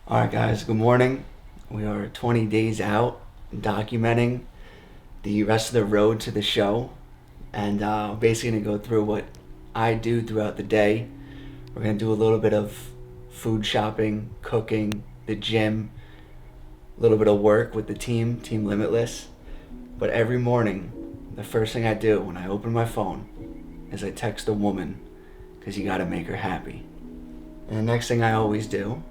All right, guys, good morning. We are 20 days out documenting the rest of the road to the show, and basically going to go through what I do throughout the day. We're going to do a little bit of food shopping, cooking, the gym, a little bit of work with the Team Limitless. But every morning, the first thing I do when I open my phone is I text a woman because you got to make her happy. And the next thing I always do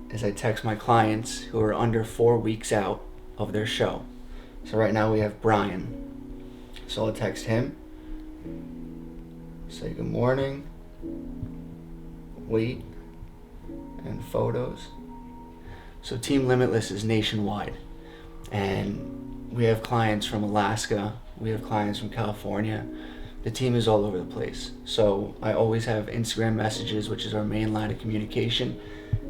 is I text my clients who are under 4 weeks out of their show. So right now we have Brian. So I'll text him, say good morning, wait, and photos. So Team Limitless is nationwide. And we have clients from Alaska, we have clients from California. The team is all over the place. So I always have Instagram messages, which is our main line of communication,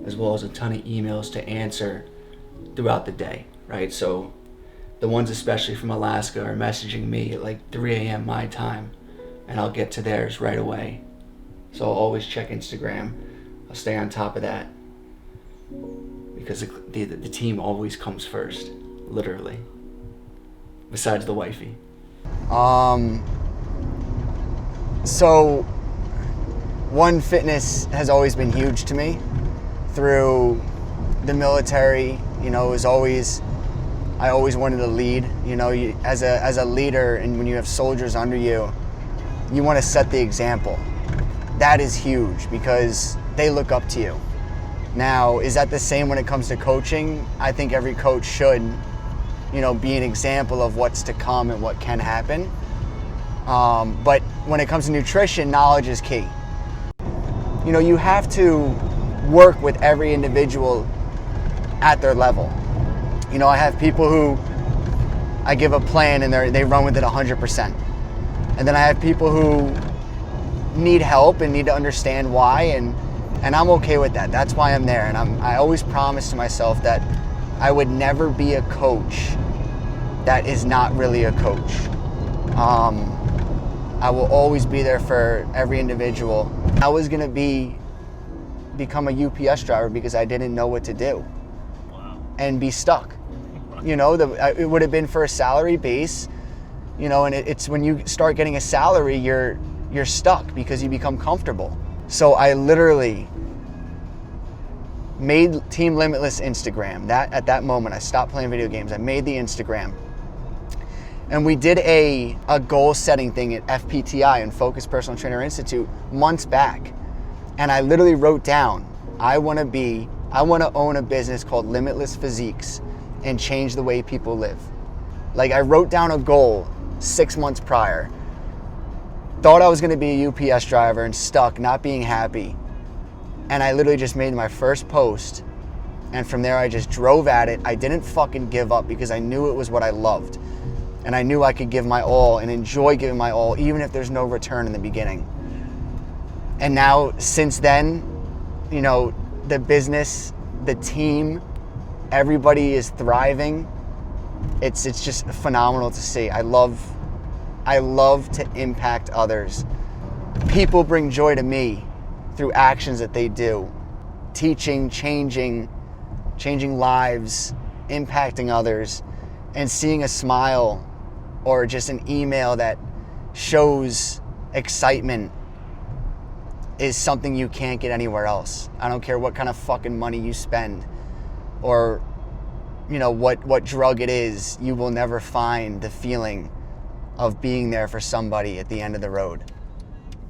as well as a ton of emails to answer throughout the day, right? So the ones especially from Alaska are messaging me at like 3 a.m. my time, and I'll get to theirs right away. So I'll always check Instagram. I'll stay on top of that because the team always comes first, literally, besides the wifey. So One Fitness has always been huge to me. Through the military, I always wanted to lead. As a leader, and when you have soldiers under you, you want to set the example. That is huge because they look up to you. Now, is that the same when it comes to coaching? I think every coach should, be an example of what's to come and what can happen. But when it comes to nutrition, knowledge is key. You have to work with every individual at their level. I have people who I give a plan and they run with it 100%. And then I have people who need help and need to understand why, and I'm okay with that. That's why I'm there. And I always promise to myself that I would never be a coach that is not really a coach. I will always be there for every individual. I was gonna become a UPS driver because I didn't know what to do. Wow. And be stuck. It would have been for a salary base, and it's when you start getting a salary, you're stuck because you become comfortable. So I literally made Team Limitless Instagram. At that moment, I stopped playing video games. I made the Instagram. And we did a goal setting thing at FPTI and Focus Personal Trainer Institute months back. And I literally wrote down, I want to own a business called Limitless Physiques and change the way people live. Like, I wrote down a goal 6 months prior. Thought I was going to be a UPS driver and stuck, not being happy. And I literally just made my first post. And from there, I just drove at it. I didn't fucking give up because I knew it was what I loved. And I knew I could give my all and enjoy giving my all, even if there's no return in the beginning. And now, since then, the business, the team, everybody is thriving. It's just phenomenal to see. I love to impact others. People bring joy to me through actions that they do. Teaching, changing lives, impacting others, and seeing a smile or just an email that shows excitement is something you can't get anywhere else. I don't care what kind of fucking money you spend or what drug it is, you will never find the feeling of being there for somebody at the end of the road.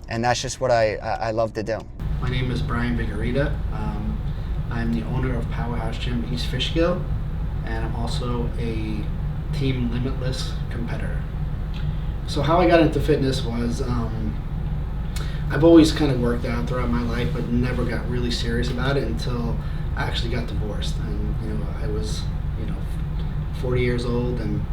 And that's just what I love to do. My name is Brian Vigorita. I'm the owner of Powerhouse Gym East Fishkill, and I'm also a Team Limitless competitor. So how I got into fitness was I've always kind of worked out throughout my life, but never got really serious about it until I actually got divorced. And I was 40 years old and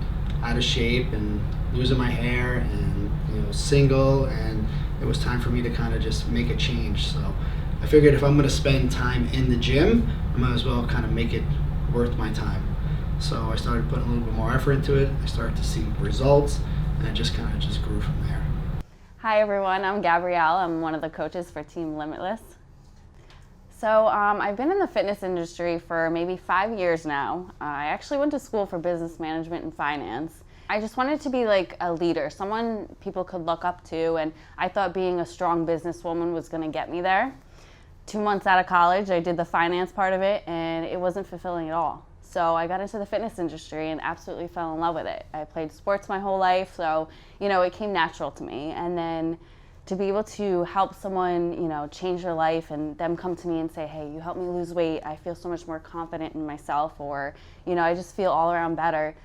out of shape and losing my hair and single, and it was time for me to kind of just make a change. So I figured if I'm going to spend time in the gym, I might as well kind of make it worth my time. So I started putting a little bit more effort into it. I started to see results, and it just kind of grew from there. Hi everyone, I'm Gabrielle. I'm one of the coaches for Team Limitless. So I've been in the fitness industry for maybe 5 years now. I actually went to school for business management and finance. I just wanted to be like a leader, someone people could look up to, and I thought being a strong businesswoman was going to get me there. 2 months out of college, I did the finance part of it, and it wasn't fulfilling at all. So I got into the fitness industry and absolutely fell in love with it. I played sports my whole life, so it came natural to me. And then to be able to help someone, change their life and them come to me and say, hey, you helped me lose weight, I feel so much more confident in myself, or, I just feel all around better.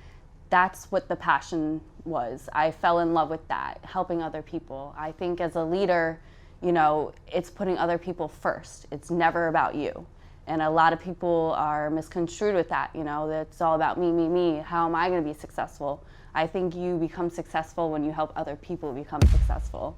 That's what the passion was. I fell in love with that, helping other people. I think as a leader, it's putting other people first. It's never about you. And a lot of people are misconstrued with that, that it's all about me, me, me. How am I going to be successful? I think you become successful when you help other people become successful.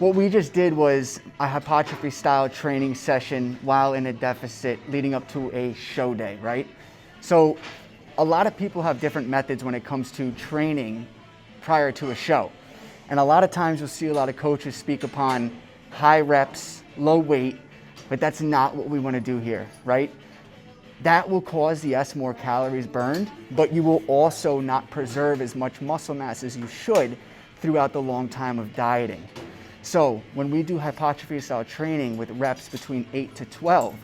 What we just did was a hypertrophy style training session while in a deficit leading up to a show day, right? So a lot of people have different methods when it comes to training prior to a show. And a lot of times you'll see a lot of coaches speak upon high reps, low weight, but that's not what we want to do here, right? That will cause, yes, more calories burned, but you will also not preserve as much muscle mass as you should throughout the long time of dieting. So when we do hypertrophy style training with reps between 8 to 12,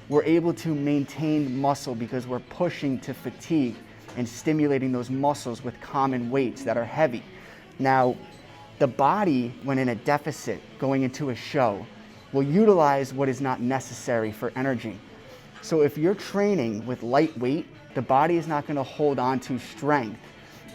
we're able to maintain muscle because we're pushing to fatigue and stimulating those muscles with common weights that are heavy. Now, the body, when in a deficit going into a show, will utilize what is not necessary for energy. So if you're training with light weight, the body is not going to hold on to strength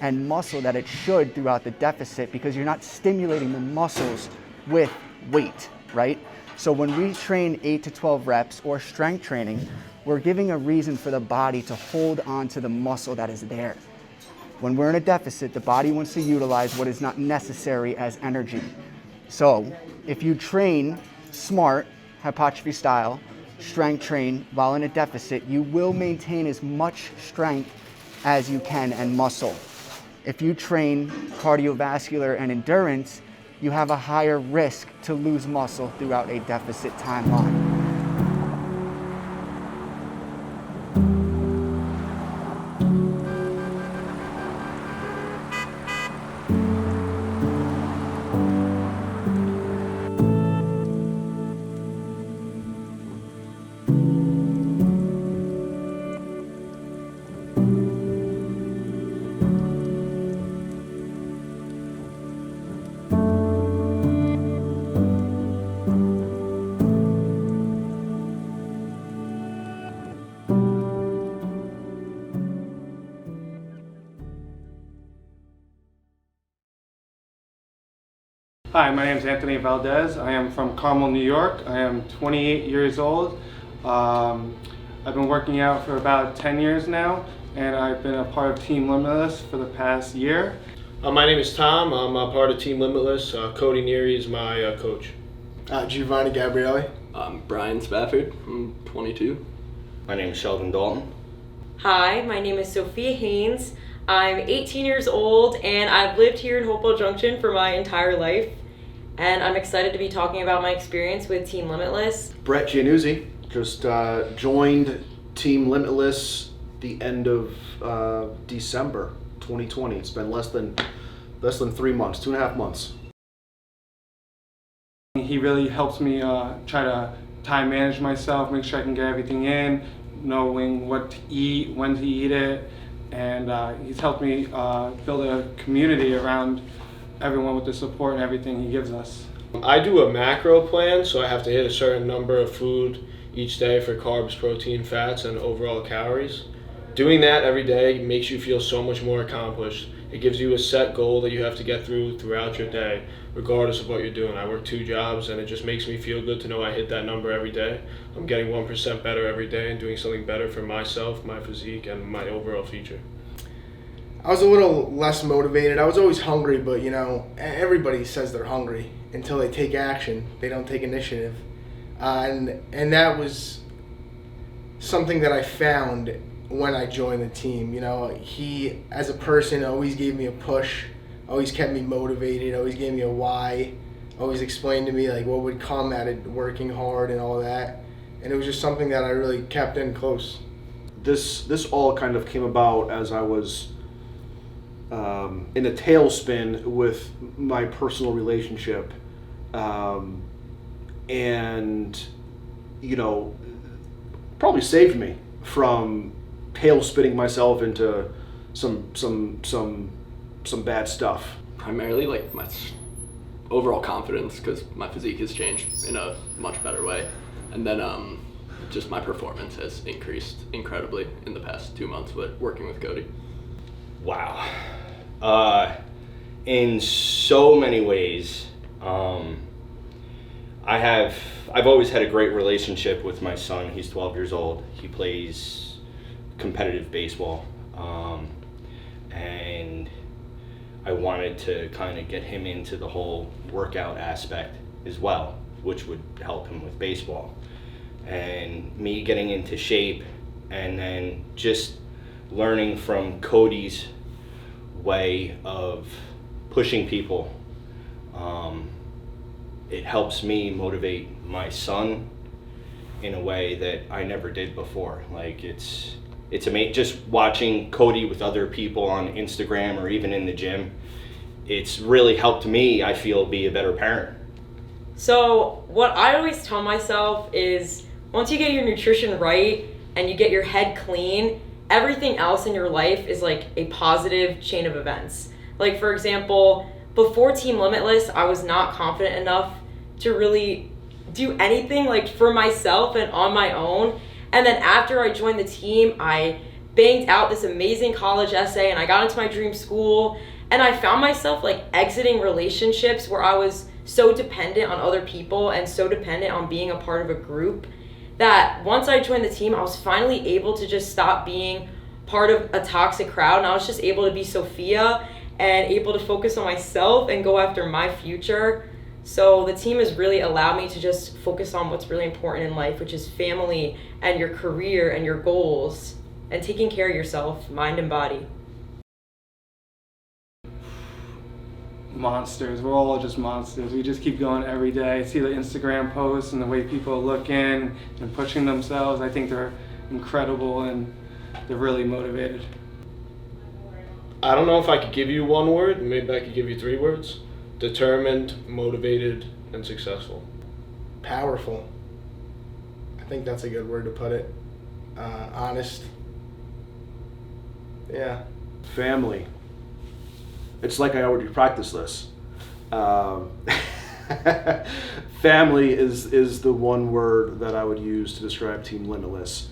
and muscle that it should throughout the deficit because you're not stimulating the muscles with weight, right? So when we train 8 to 12 reps or strength training, we're giving a reason for the body to hold on to the muscle that is there. When we're in a deficit, the body wants to utilize what is not necessary as energy. So if you train smart, hypertrophy style, strength train while in a deficit, you will maintain as much strength as you can and muscle. If you train cardiovascular and endurance, you have a higher risk to lose muscle throughout a deficit timeline. Hi, my name is Anthony Valdez. I am from Carmel, New York. I am 28 years old. I've been working out for about 10 years now, and I've been a part of Team Limitless for the past year. My name is Tom. I'm a part of Team Limitless. Cody Neary is my coach. Giovanni Gabriele. I'm Brian Spafford. I'm 22. My name is Sheldon Dalton. Hi, my name is Sophia Haynes. I'm 18 years old and I've lived here in Hopewell Junction for my entire life. And I'm excited to be talking about my experience with Team Limitless. Brett Giannuzzi just joined Team Limitless the end of December 2020. It's been less than 3 months, 2.5 months. He really helps me try to time manage myself, make sure I can get everything in, knowing what to eat, when to eat it, and he's helped me build a community around everyone with the support and everything he gives us. I do a macro plan, so I have to hit a certain number of food each day for carbs, protein, fats, and overall calories. Doing that every day makes you feel so much more accomplished. It gives you a set goal that you have to get throughout your day, regardless of what you're doing. I work 2 jobs, and it just makes me feel good to know I hit that number every day. I'm getting 1% better every day and doing something better for myself, my physique, and my overall future. I was a little less motivated. I was always hungry, but everybody says they're hungry until they take action. They don't take initiative. And that was something that I found when I joined the team. He, as a person, always gave me a push, always kept me motivated, always gave me a why, always explained to me what would come at it, working hard and all that. And it was just something that I really kept in close. This all kind of came about as I was in a tailspin with my personal relationship, and probably saved me from tailspinning myself into some bad stuff. Primarily my overall confidence, because my physique has changed in a much better way, and then just my performance has increased incredibly in the past 2 months with working with Cody. Wow. In so many ways, I've always had a great relationship with my son. He's 12 years old. He plays competitive baseball, and I wanted to kind of get him into the whole workout aspect as well, which would help him with baseball. And me getting into shape, and then just learning from Cody's way of pushing people. It helps me motivate my son in a way that I never did before. It's amazing just watching Cody with other people on Instagram or even in the gym. It's really helped me, I feel, be a better parent. So what I always tell myself is, once you get your nutrition right and you get your head clean, everything else in your life is a positive chain of events. For example, before Team Limitless, I was not confident enough to really do anything for myself and on my own. And then after I joined the team, I banged out this amazing college essay and I got into my dream school, and I found myself exiting relationships where I was so dependent on other people and so dependent on being a part of a group, that once I joined the team, I was finally able to just stop being part of a toxic crowd, and I was just able to be Sophia and able to focus on myself and go after my future. So the team has really allowed me to just focus on what's really important in life, which is family and your career and your goals and taking care of yourself, mind and body. Monsters. We're all just monsters. We just keep going every day. See the Instagram posts and the way people are looking and pushing themselves. I think they're incredible and they're really motivated. I don't know if I could give you one word. Maybe I could give you 3 words. Determined, motivated, and successful. Powerful. I think that's a good word to put it. Honest. Yeah. Family. It's like I already practiced this. Family is the one word that I would use to describe Team Limitless.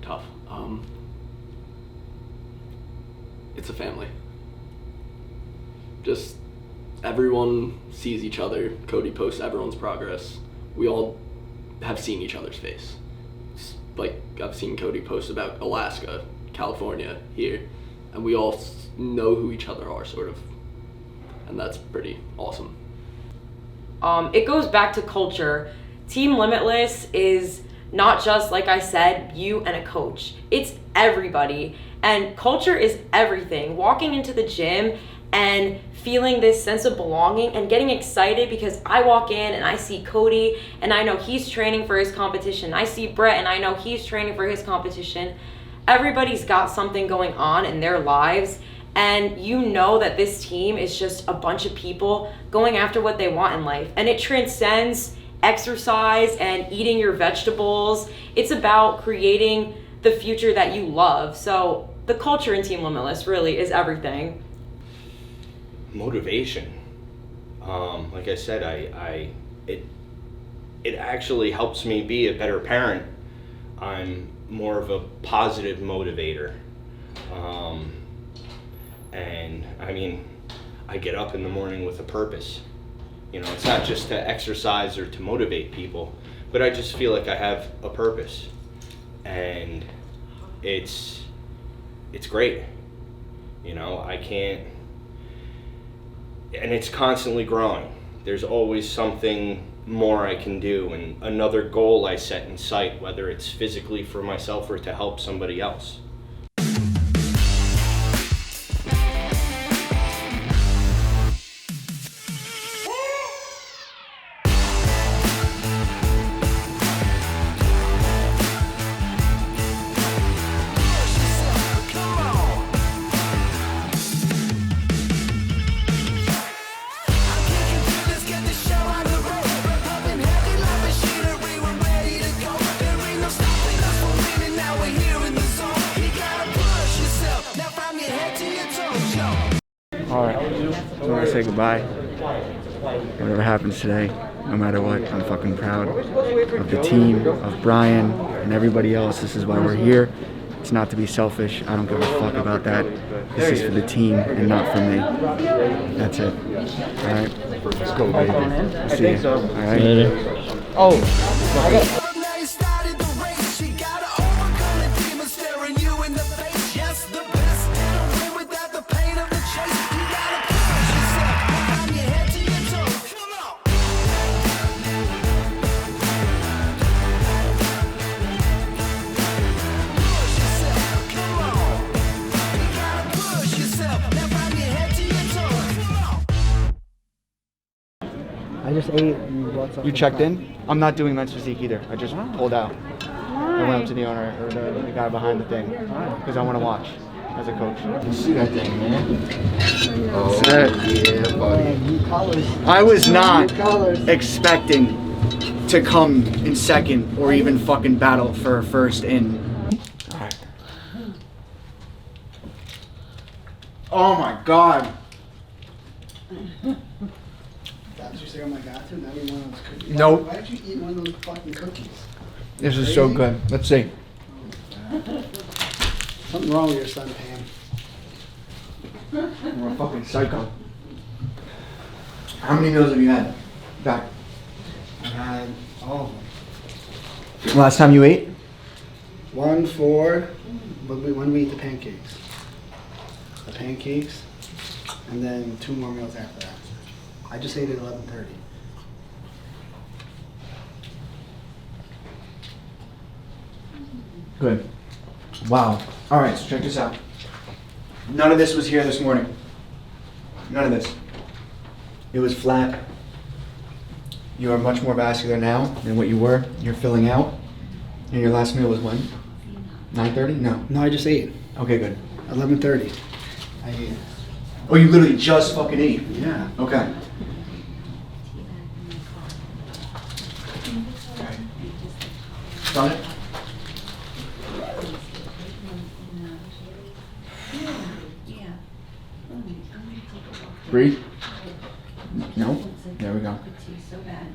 Tough. It's a family. Just everyone sees each other. Cody posts everyone's progress. We all have seen each other's face. I've seen Cody post about Alaska, California, here, and we all know who each other are, sort of, and that's pretty awesome. It goes back to culture. Team Limitless is not just, like I said, you and a coach. It's everybody, and culture is everything. Walking into the gym and feeling this sense of belonging and getting excited because I walk in and I see Cody and I know he's training for his competition. I see Brett and I know he's training for his competition. Everybody's got something going on in their lives, and you know that this team is just a bunch of people going after what they want in life. And it transcends exercise and eating your vegetables. It's about creating the future that you love. So the culture in Team Limitless really is everything. Motivation. Like I said, it actually helps me be a better parent. I'm more of a positive motivator. And I mean, I get up in the morning with a purpose. You know, it's not just to exercise or to motivate people, but I just feel like I have a purpose. And it's great. You know, I can't, and it's constantly growing. There's always something more I can do and another goal I set in sight, whether it's physically for myself or to help somebody else. Alright, so I want to say goodbye. Whatever happens today, no matter what, I'm fucking proud of the team, of Brian, and everybody else. This is why we're here. It's not to be selfish. I don't give a fuck about that. This is for the team and not for me. That's it. Alright? Let's go, baby. See you. Alright? Oh! I just ate and brought something. You checked in? I'm not doing men's physique either. I just pulled out. I went up to the owner, or the guy behind the thing, because I want to watch as a coach. You see that thing, man? Oh, yeah, buddy. I was not expecting to come in second or even fucking battle for first in. Alright. Oh my god. That's what you say, oh my god, now you want those cookies. Nope. Why did you eat one of those fucking cookies? This is so good. Let's see. Something wrong with your son, Pam. You're a fucking psycho. How many meals have you had? Back. I had all of them. Last time you ate? One for when we eat the pancakes. The pancakes, and then 2 more meals after that. I just ate at 11:30. Good. Wow. All right, so check this out. None of this was here this morning. None of this. It was flat. You are much more vascular now than what you were. You're filling out. And your last meal was when? 9:30? No. No, I just ate. Okay, good. 11:30. I ate. Oh, you literally just fucking ate? Yeah. Okay. Done it? Breathe. No. There we go.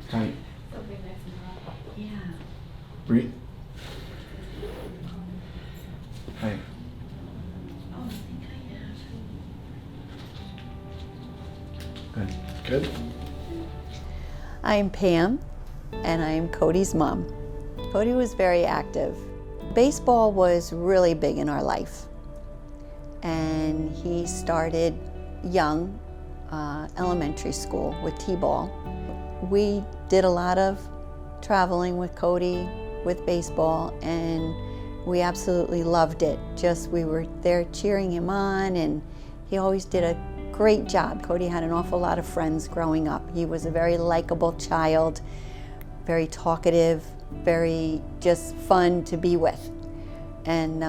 Tight. Breathe. Tight. Good. Good. I'm Pam, and I'm Cody's mom. Cody was very active. Baseball was really big in our life, and he started young, elementary school with t-ball. We did a lot of traveling with Cody with baseball, and we absolutely loved it. Just we were there cheering him on, and he always did a great job. Cody had an awful lot of friends growing up. He was a very likable child, very talkative, very just fun to be with. And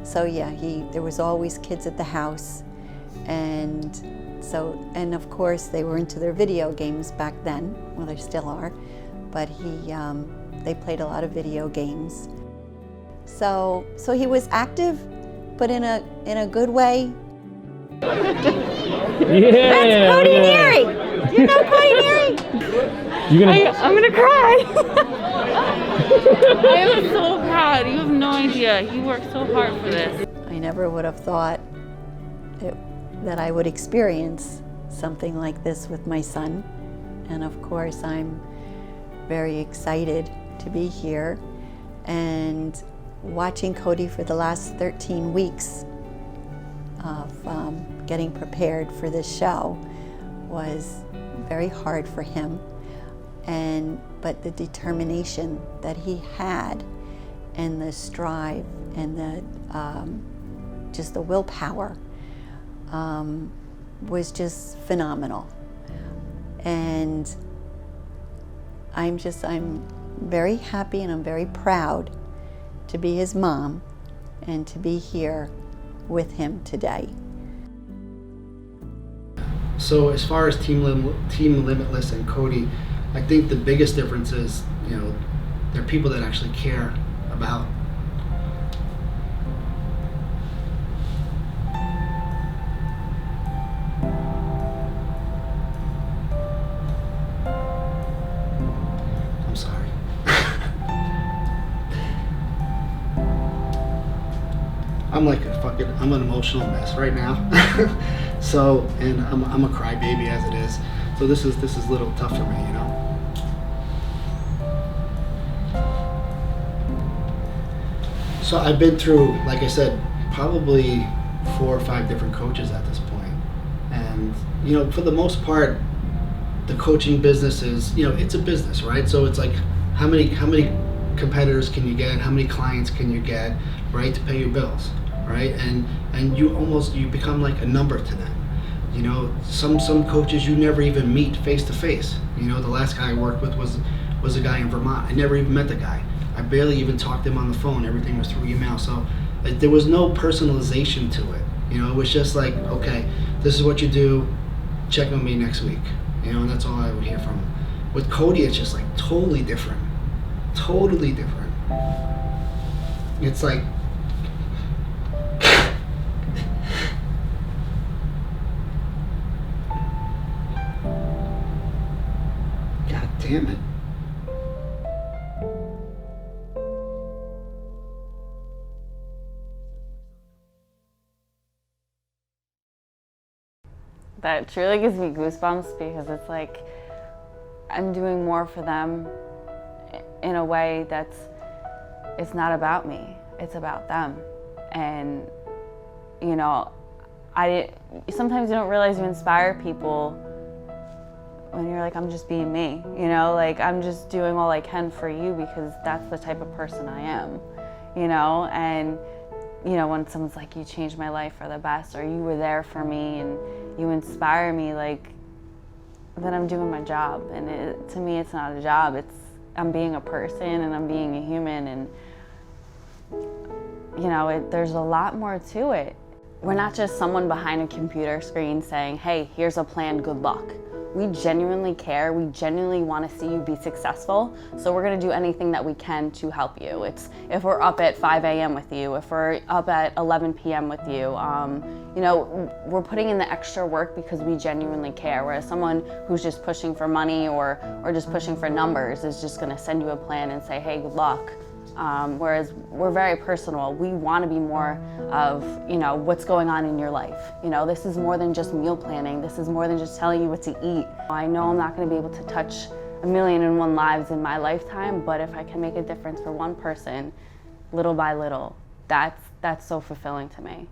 so yeah, there was always kids at the house. And of course they were into their video games back then. Well, they still are, but they played a lot of video games. So he was active, but in a good way. Yeah, that's Cody Neary. You're not quite hearing. I'm gonna cry. I am so proud. You have no idea. You worked so hard for this. I never would have thought that I would experience something like this with my son. And of course, I'm very excited to be here. And watching Cody for the last 13 weeks of getting prepared for this show was very hard for him. But the determination that he had, and the strive, and just the willpower was just phenomenal. And I'm very happy, and I'm very proud to be his mom and to be here with him today. So as far as Team Limitless and Cody, I think the biggest difference is, they're people that actually care about. I'm sorry. I'm an emotional mess right now. So, and I'm a crybaby as it is. So this is a little tough for me, So I've been through, like I said, probably 4 or 5 different coaches at this point. And, for the most part, the coaching business is, it's a business, right? So it's like, how many competitors can you get? How many clients can you get, right, to pay your bills, right? And you become like a number to them. Some coaches you never even meet face to face. The last guy I worked with was a guy in Vermont. I never even met the guy. I barely even talked to him on the phone. Everything was through email. So there was no personalization to it. It was just like, okay, this is what you do. Check on me next week. And that's all I would hear from him. With Cody, it's just like totally different. Totally different. It's like, God damn it. That truly gives me goosebumps, because it's like I'm doing more for them in a way it's not about me, it's about them. And sometimes you don't realize you inspire people when you're like, I'm just being me, like I'm just doing all I can for you because that's the type of person I am, and when someone's like, you changed my life for the best, or you were there for me and you inspire me, like, then I'm doing my job. And to me, it's not a job, I'm being a person and I'm being a human, and there's a lot more to it. We're not just someone behind a computer screen saying, hey, here's a plan, good luck. We genuinely care. We genuinely want to see you be successful. So we're going to do anything that we can to help you. It's if we're up at 5 a.m. with you, if we're up at 11 p.m. with you, we're putting in the extra work because we genuinely care. Whereas someone who's just pushing for money or just pushing for numbers is just going to send you a plan and say, hey, good luck. Whereas we're very personal. We want to be more of, what's going on in your life. This is more than just meal planning. This is more than just telling you what to eat. I know I'm not going to be able to touch 1,000,001 lives in my lifetime, but if I can make a difference for one person, little by little, that's so fulfilling to me.